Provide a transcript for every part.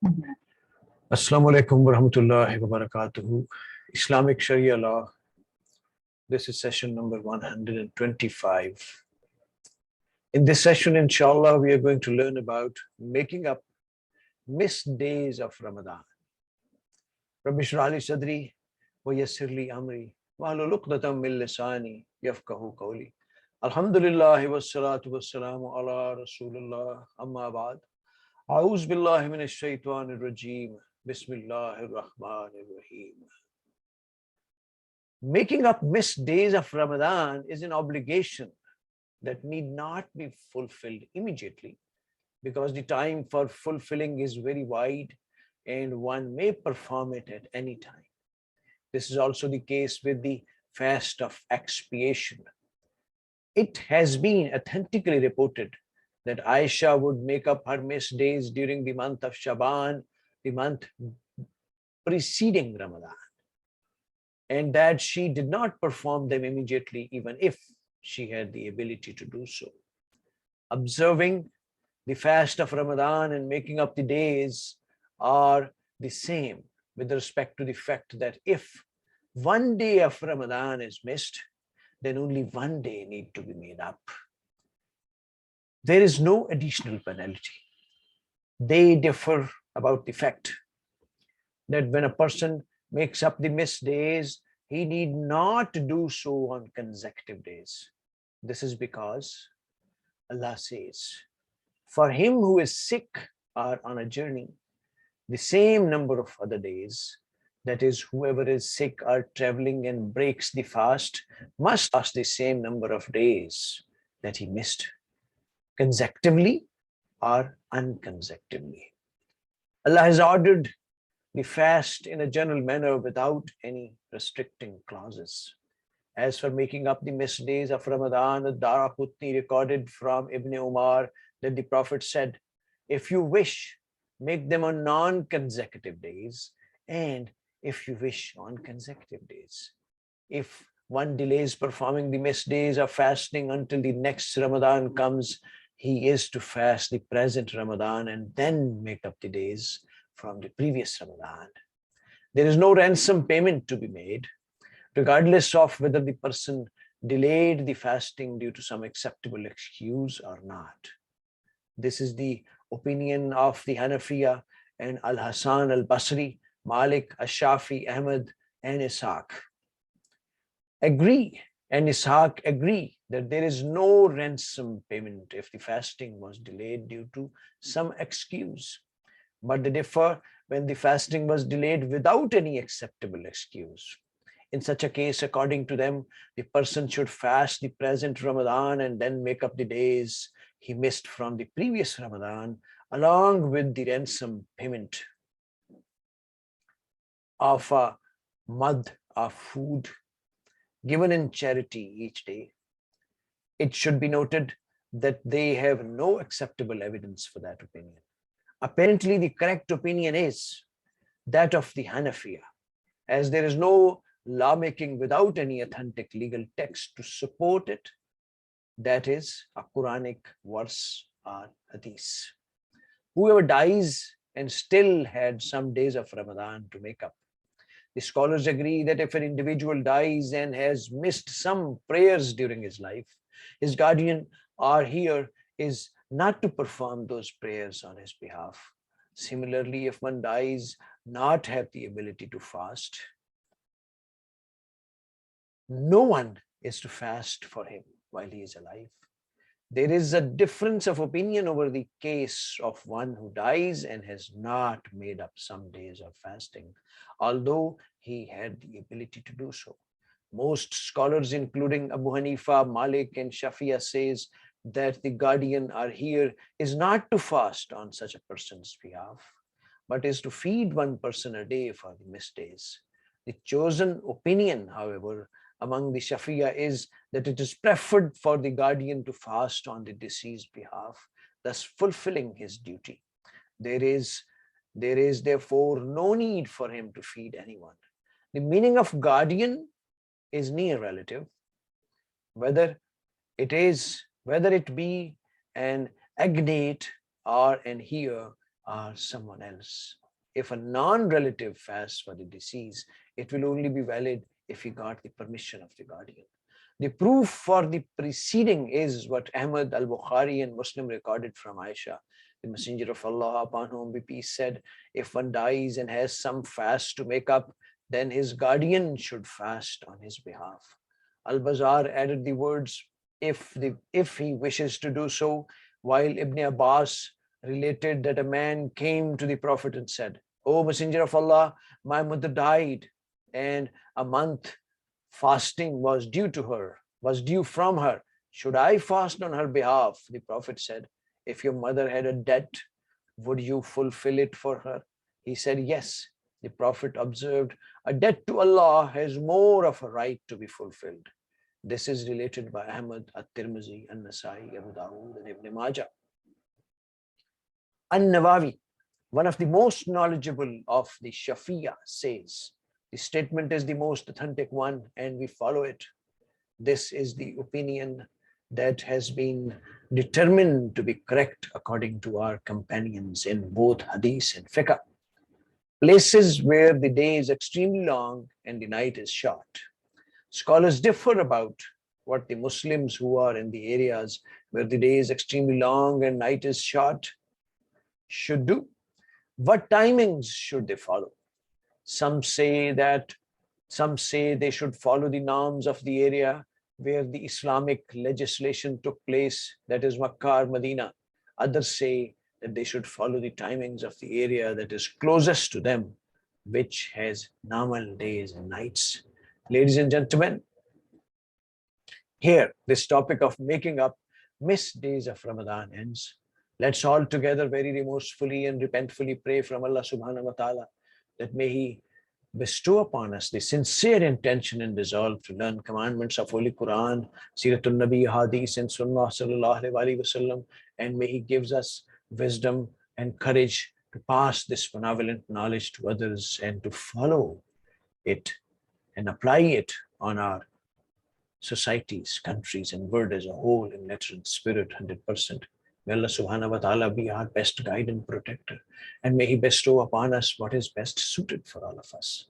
Assalamu alaikum wa rahmatullahi wa barakatuhu. Islamic Sharia law. This is session number 125. In this session, inshallah, we are going to learn about making up missed days of Ramadan. Rabbi shrah li sadri wa yassir li amri wahlul uqdatam min lisani yafqahu qawli. Alhamdulillah wassalatu wassalamu ala rasulillah amma ba'd. A'udhu billahi minash shaitanir rajim. Bismillahir Rahmanir Rahim. Making up missed days of Ramadan is an obligation that need not be fulfilled immediately, because the time for fulfilling is very wide and one may perform it at any time. This is also the case with the fast of expiation. It has been authentically reported that Aisha would make up her missed days during the month of Shaban, the month preceding Ramadan, and that she did not perform them immediately, even if she had the ability to do so. Observing the fast of Ramadan and making up the days are the same with respect to the fact that if one day of Ramadan is missed, then only one day need to be made up. There is no additional penalty. They differ about the fact that when a person makes up the missed days, he need not do so on consecutive days. This is because Allah says, for him who is sick or on a journey, the same number of other days, that is, whoever is sick or traveling and breaks the fast, must fast the same number of days that he missed, consecutively or unconsecutively. Allah has ordered the fast in a general manner without any restricting clauses. As for making up the missed days of Ramadan, Ad-Daraqutni recorded from Ibn Umar that the Prophet said, if you wish, make them on non-consecutive days, and if you wish, on consecutive days. If one delays performing the missed days of fasting until the next Ramadan comes, he is to fast the present Ramadan and then make up the days from the previous Ramadan. There is no ransom payment to be made, regardless of whether the person delayed the fasting due to some acceptable excuse or not. This is the opinion of the Hanafiya and Al-Hasan al-Basri, Malik, Ash-Shafi, Ahmad, and Ishaq. Ishaq agree that there is no ransom payment if the fasting was delayed due to some excuse, but they differ when the fasting was delayed without any acceptable excuse. In such a case, according to them, the person should fast the present Ramadan and then make up the days he missed from the previous Ramadan, along with the ransom payment of a mud of food given in charity each day. It should be noted that they have no acceptable evidence for that opinion. Apparently, the correct opinion is that of the Hanafiya, as there is no lawmaking without any authentic legal text to support it, that is, a Quranic verse or hadith. Whoever dies and still had some days of Ramadan to make up. The scholars agree that if an individual dies and has missed some prayers during his life, his guardian or heir is not to perform those prayers on his behalf. Similarly, if one dies not have the ability to fast, no one is to fast for him while he is alive. There is a difference of opinion over the case of one who dies and has not made up some days of fasting, although he had the ability to do so. Most scholars, including Abu Hanifa, Malik, and Shafi'ah, says that the guardian or heir is not to fast on such a person's behalf, but is to feed one person a day for the missed days. The chosen opinion, however, among the Shafi'ah is that it is preferred for the guardian to fast on the deceased's behalf, thus fulfilling his duty. There is therefore no need for him to feed anyone. The meaning of guardian is near relative, whether it be an agnate or an heir or someone else. If a non-relative fasts for the deceased, it will only be valid if he got the permission of the guardian. The proof for the preceding is what Ahmad al-Bukhari and Muslim recorded from Aisha. The Messenger of Allah, upon whom be peace, said, if one dies and has some fast to make up, then his guardian should fast on his behalf. Al-Bazar added the words, if he wishes to do so, while Ibn Abbas related that a man came to the Prophet and said, O Messenger of Allah, my mother died and a month fasting was due from her. Should I fast on her behalf? The Prophet said, if your mother had a debt, would you fulfill it for her? He said, yes. The Prophet observed, a debt to Allah has more of a right to be fulfilled. This is related by Ahmad, At-Tirmizi, An-Nasai, Abu Dawud, and Ibn Majah. An-Nawawi, one of the most knowledgeable of the Shafi'ah, says, the statement is the most authentic one and we follow it. This is the opinion that has been determined to be correct according to our companions in both Hadith and Fiqh. Places where the day is extremely long and the night is short. Scholars differ about what the Muslims who are in the areas where the day is extremely long and night is short should do. What timings should they follow? Some say they should follow the norms of the area where the Islamic legislation took place, that is Makkah or Medina. Others say that they should follow the timings of the area that is closest to them, which has normal days and nights. Ladies and gentlemen, here this topic of making up missed days of Ramadan ends. Let's all together very remorsefully and repentfully pray from Allah subhanahu wa ta'ala that may He bestow upon us the sincere intention and resolve to learn commandments of Holy Quran, Siratul Nabi, Hadith, and Sunnah sallallahu alaihi wasallam, and may He gives us wisdom and courage to pass this benevolent knowledge to others and to follow it and apply it on our societies, countries, and world as a whole in letter and spirit 100%. May Allah subhanahu wa ta'ala be our best guide and protector, and may He bestow upon us what is best suited for all of us.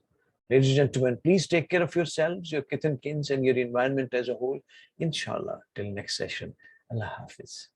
Ladies and gentlemen, please take care of yourselves, your kith and kins, and your environment as a whole. Inshallah, till next session. Allah Hafiz.